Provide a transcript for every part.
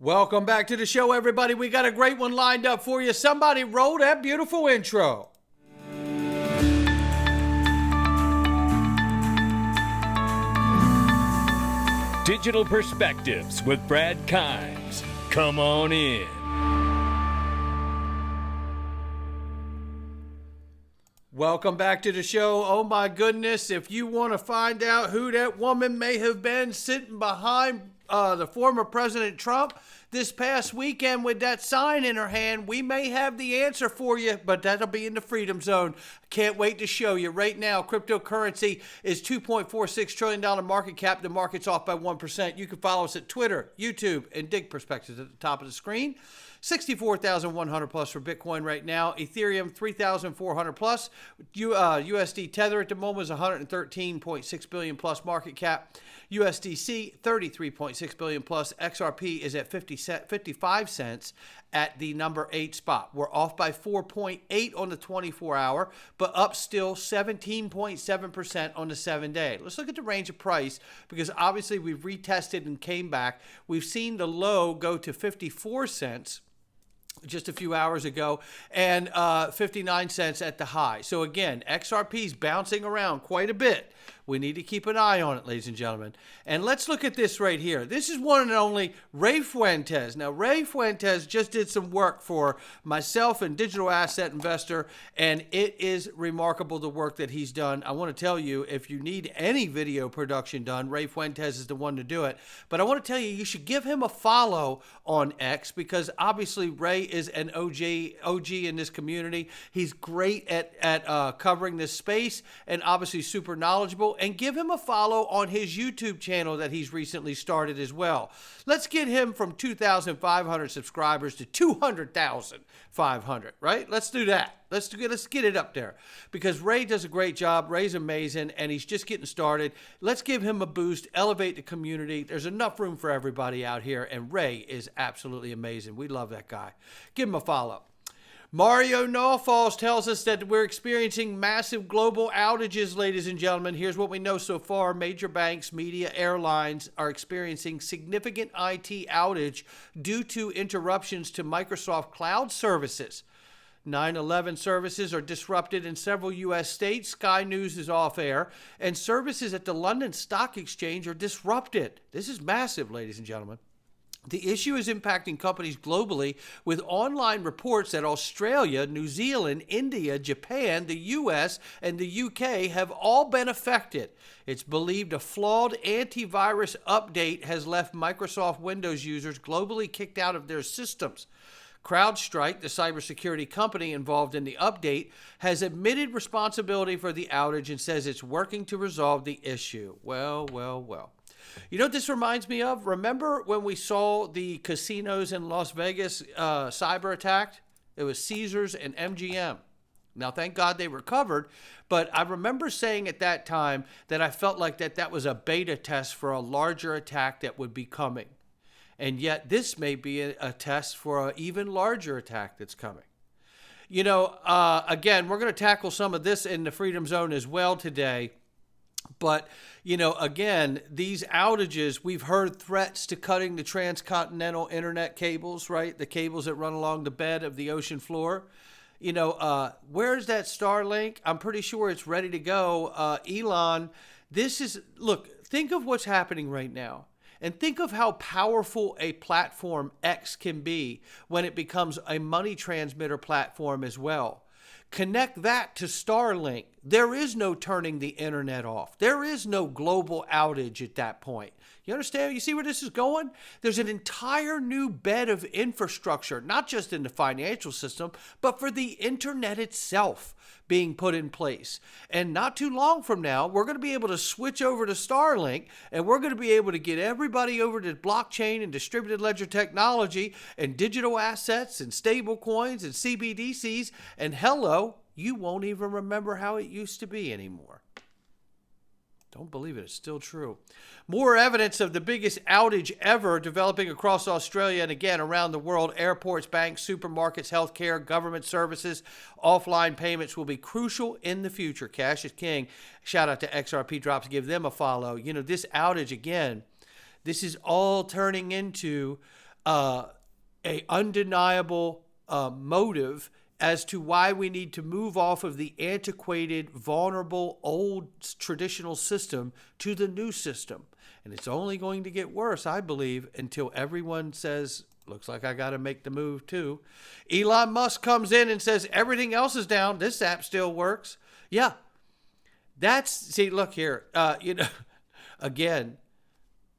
Welcome back to the show, everybody. We got a great one lined up for you. Somebody roll that beautiful intro. Digital Perspectives with Brad Kimes. Come on in. Welcome back to the show. Oh my goodness, if you want to find out who that woman may have been sitting behind the former President Trump this past weekend with that sign in her hand, we may have the answer for you, but that'll be in the Freedom Zone. Can't wait to show you. Right now, cryptocurrency is $2.46 trillion market cap. The market's off by 1%. You can follow us at Twitter, YouTube, and Dig Perspectives at the top of the screen. 64,100 plus for Bitcoin right now. Ethereum 3,400 plus. USD Tether at the moment is 113.6 billion plus market cap. USDC 33.6 billion plus. XRP is at 55 cents at the number 8 spot. We're off by 4.8 on the 24-hour, but up still 17.7% on the 7-day. Let's look at the range of price because obviously we've retested and came back. We've seen the low go to 54 cents just a few hours ago, and 59 cents at the high. So again, XRP's bouncing around quite a bit. We need to keep an eye on it, ladies and gentlemen. And let's look at this right here. This is one and only Ray Fuentes. Now, Ray Fuentes just did some work for myself and Digital Asset Investor, and it is remarkable the work that he's done. I want to tell you, if you need any video production done, Ray Fuentes is the one to do it. But I want to tell you, you should give him a follow on X because obviously Ray is an OG in this community. He's great at covering this space and obviously super knowledgeable. And give him a follow on his YouTube channel that he's recently started as well. Let's get him from 2,500 subscribers to 200,500, right? Let's do that. Let's get it up there because Ray does a great job. Ray's amazing, and he's just getting started. Let's give him a boost, elevate the community. There's enough room for everybody out here, and Ray is absolutely amazing. We love that guy. Give him a follow. Mario Nawfalls tells us that we're experiencing massive global outages, ladies and gentlemen. Here's what we know so far. Major banks, media, airlines are experiencing significant IT outage due to interruptions to Microsoft Cloud services. 9/11 services are disrupted in several U.S. states. Sky News is off air. And services at the London Stock Exchange are disrupted. This is massive, ladies and gentlemen. The issue is impacting companies globally with online reports that Australia, New Zealand, India, Japan, the US, and the UK have all been affected. It's believed a flawed antivirus update has left Microsoft Windows users globally kicked out of their systems. CrowdStrike, the cybersecurity company involved in the update, has admitted responsibility for the outage and says it's working to resolve the issue. Well. You know what this reminds me of? Remember when we saw the casinos in Las Vegas cyber attacked? It was Caesars and MGM. Now, thank God they recovered, but I remember saying at that time that I felt like that was a beta test for a larger attack that would be coming. And yet this may be a test for an even larger attack that's coming. You know, again, we're going to tackle some of this in the Freedom Zone as well today. But, you know, again, these outages, we've heard threats to cutting the transcontinental internet cables, right? The cables that run along the bed of the ocean floor. You know, where's that Starlink? I'm pretty sure it's ready to go. Elon, look, think of what's happening right now. And think of how powerful a platform X can be when it becomes a money transmitter platform as well. Connect that to Starlink. There is no turning the internet off. There is no global outage at that point. You understand? You see where this is going? There's an entire new bed of infrastructure, not just in the financial system, but for the internet itself being put in place. And not too long from now, we're going to be able to switch over to Starlink, and we're going to be able to get everybody over to blockchain and distributed ledger technology and digital assets and stable coins and CBDCs. And hello, you won't even remember how it used to be anymore. Don't believe it. It's still true. More evidence of the biggest outage ever developing across Australia and again around the world. Airports, banks, supermarkets, healthcare, government services, offline payments will be crucial in the future. Cash is king. Shout out to XRP Drops. Give them a follow. You know, this outage again, this is all turning into a undeniable motive as to why we need to move off of the antiquated, vulnerable, old traditional system to the new system. And it's only going to get worse, I believe, until everyone says, looks like I got to make the move too. Elon Musk comes in and says, everything else is down. This app still works. Yeah. See, look here, again,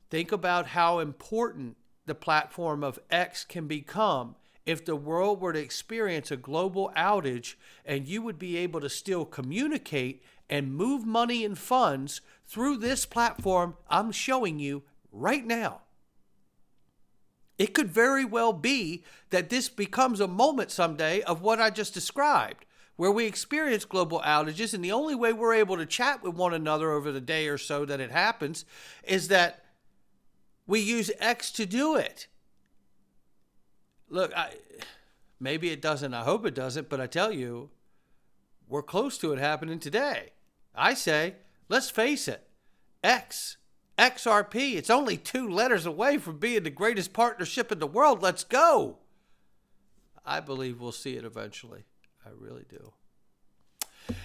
think about how important the platform of X can become if the world were to experience a global outage, and you would be able to still communicate and move money and funds through this platform I'm showing you right now. It could very well be that this becomes a moment someday of what I just described, where we experience global outages, and the only way we're able to chat with one another over the day or so that it happens is that we use X to do it. Look, maybe it doesn't. I hope it doesn't. But I tell you, we're close to it happening today. I say, let's face it. XRP, it's only 2 letters away from being the greatest partnership in the world. Let's go. I believe we'll see it eventually. I really do.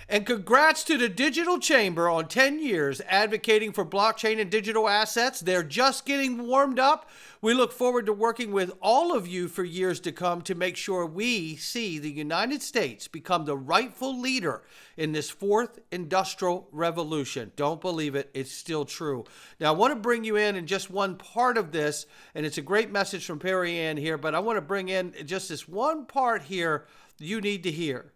And congrats to the Digital Chamber on 10 years advocating for blockchain and digital assets. They're just getting warmed up. We look forward to working with all of you for years to come to make sure we see the United States become the rightful leader in this 4th industrial revolution. Don't believe it. It's still true. Now, I want to bring you in just one part of this, and it's a great message from Perry Ann here, but I want to bring in just this one part here you need to hear.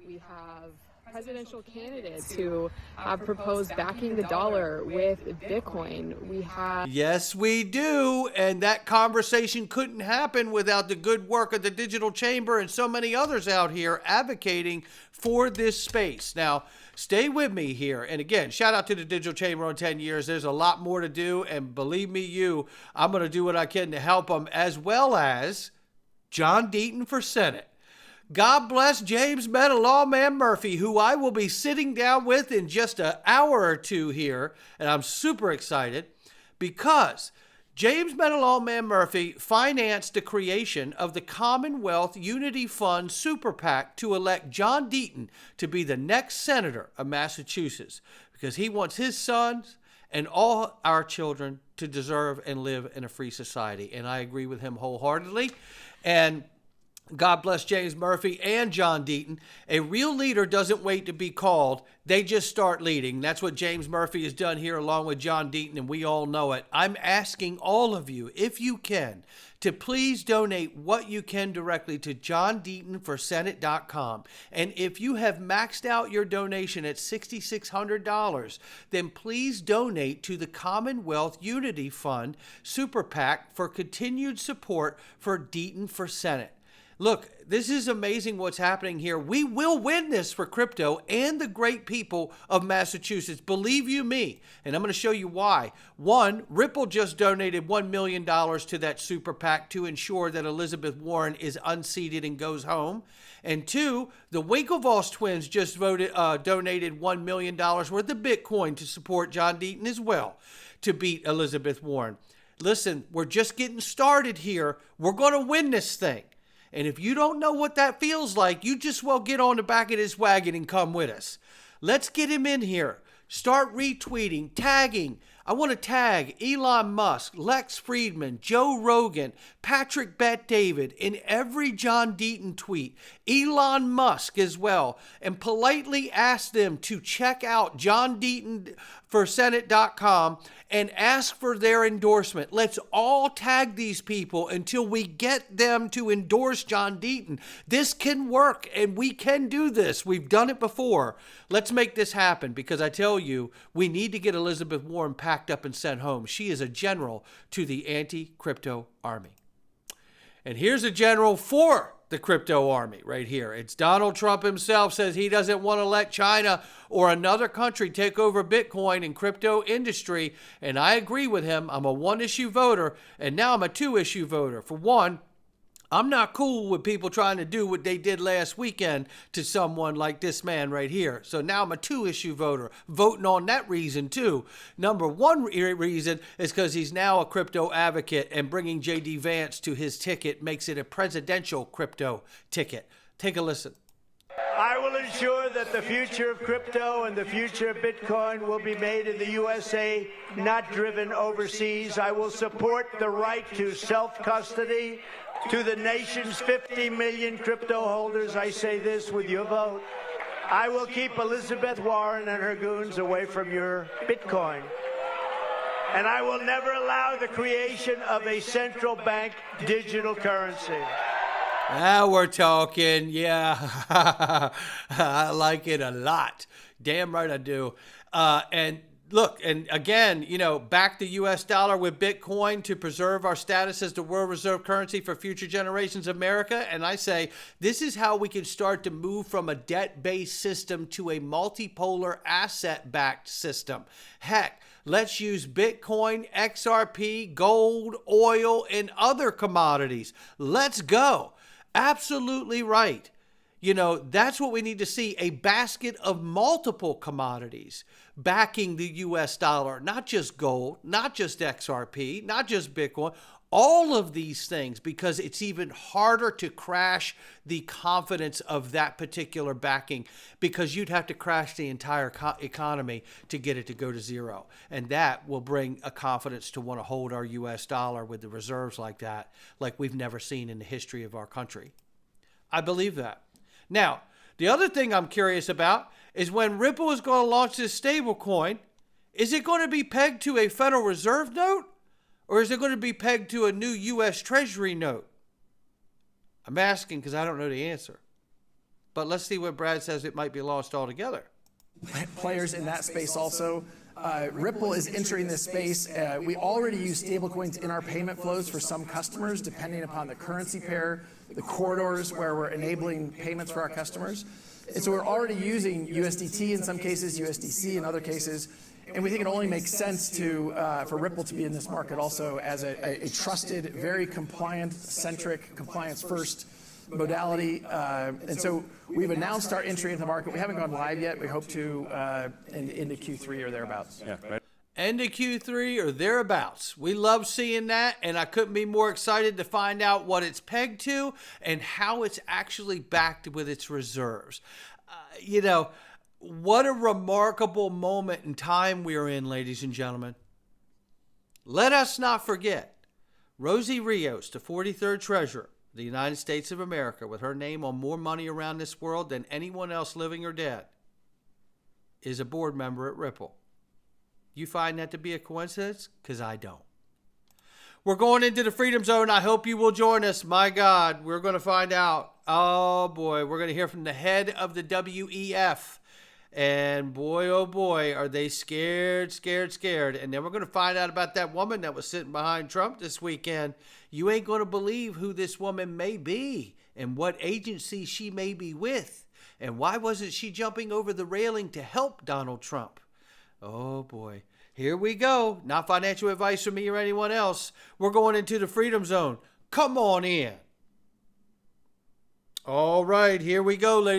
We have presidential candidates who have proposed backing the dollar with Bitcoin. We have... Yes, we do. And that conversation couldn't happen without the good work of the Digital Chamber and so many others out here advocating for this space. Now, stay with me here. And again, shout out to the Digital Chamber on 10 years. There's a lot more to do. And believe me, I'm going to do what I can to help them, as well as John Deaton for Senate. God bless James Meta Lawman Murphy, who I will be sitting down with in just an hour or two here. And I'm super excited because James Meta Lawman Murphy financed the creation of the Commonwealth Unity Fund Super PAC to elect John Deaton to be the next senator of Massachusetts, because he wants his sons and all our children to deserve and live in a free society. And I agree with him wholeheartedly. And God bless James Murphy and John Deaton. A real leader doesn't wait to be called. They just start leading. That's what James Murphy has done here along with John Deaton, and we all know it. I'm asking all of you, if you can, to please donate what you can directly to johndeatonforsenate.com. And if you have maxed out your donation at $6,600, then please donate to the Commonwealth Unity Fund Super PAC for continued support for Deaton for Senate. Look, this is amazing what's happening here. We will win this for crypto and the great people of Massachusetts. Believe you me. And I'm going to show you why. One, Ripple just donated $1 million to that super PAC to ensure that Elizabeth Warren is unseated and goes home. And two, the Winklevoss twins just donated $1 million worth of Bitcoin to support John Deaton as well to beat Elizabeth Warren. Listen, we're just getting started here. We're going to win this thing. And if you don't know what that feels like, you just well get on the back of this wagon and come with us. Let's get him in here. Start retweeting, tagging. I want to tag Elon Musk, Lex Friedman, Joe Rogan, Patrick Bet-David in every John Deaton tweet, Elon Musk as well, and politely ask them to check out johndeatonforsenate.com and ask for their endorsement. Let's all tag these people until we get them to endorse John Deaton. This can work, and we can do this. We've done it before. Let's make this happen, because I tell you, we need to get Elizabeth Warren packed up and sent home. She is a general to the anti-crypto army. And here's a general for the crypto army right here. It's Donald Trump himself says he doesn't want to let China or another country take over Bitcoin and crypto industry. And I agree with him. I'm a one-issue voter, and now I'm a two-issue voter. For one, I'm not cool with people trying to do what they did last weekend to someone like this man right here. So now I'm a 2-issue voter, voting on that reason too. Number one reason is because he's now a crypto advocate, and bringing J.D. Vance to his ticket makes it a presidential crypto ticket. Take a listen. I will ensure that the future of crypto and the future of Bitcoin will be made in the USA, not driven overseas. I will support the right to self-custody to the nation's 50 million crypto holders. I say this with your vote. I will keep Elizabeth Warren and her goons away from your Bitcoin. And I will never allow the creation of a central bank digital currency. Now we're talking. Yeah, I like it a lot. Damn right I do. And look, and again, back the U.S. dollar with Bitcoin to preserve our status as the world reserve currency for future generations of America. And I say this is how we can start to move from a debt-based system to a multipolar asset-backed system. Heck, let's use Bitcoin, XRP, gold, oil, and other commodities. Let's go. Absolutely right. That's what we need to see, a basket of multiple commodities backing the U.S. dollar, not just gold, not just XRP, not just Bitcoin, all of these things, because it's even harder to crash the confidence of that particular backing, because you'd have to crash the entire economy to get it to go to zero. And that will bring a confidence to want to hold our U.S. dollar with the reserves like that, like we've never seen in the history of our country. I believe that. Now, the other thing I'm curious about is when Ripple is going to launch this stablecoin, is it going to be pegged to a Federal Reserve note, or is it going to be pegged to a new USTreasury note? I'm asking because I don't know the answer. But let's see what Brad says. It might be lost altogether. Players in that space also. Ripple is entering this space. We already use stablecoins in our payment flows for some customers, depending upon the currency pair, the corridors where we're enabling payments for our customers. And so we're already using USDT in some cases, USDC in other cases, and we think it only makes sense for Ripple to be in this market also as a trusted, very compliant-centric, compliance-first modality. And so we've announced our entry into the market. We haven't gone live yet. We hope to into Q3 or thereabouts. Yeah, right. End of Q3 or thereabouts. We love seeing that, and I couldn't be more excited to find out what it's pegged to and how it's actually backed with its reserves. What a remarkable moment in time we are in, ladies and gentlemen. Let us not forget, Rosie Rios, the 43rd Treasurer of the United States of America, with her name on more money around this world than anyone else living or dead, is a board member at Ripple. You find that to be a coincidence? Because I don't. We're going into the Freedom Zone. I hope you will join us. My God, we're going to find out. Oh, boy. We're going to hear from the head of the WEF. And boy, oh, boy, are they scared. And then we're going to find out about that woman that was sitting behind Trump this weekend. You ain't going to believe who this woman may be and what agency she may be with. And why wasn't she jumping over the railing to help Donald Trump? Oh, boy. Here we go. Not financial advice from me or anyone else. We're going into the Freedom Zone. Come on in. All right, here we go, ladies.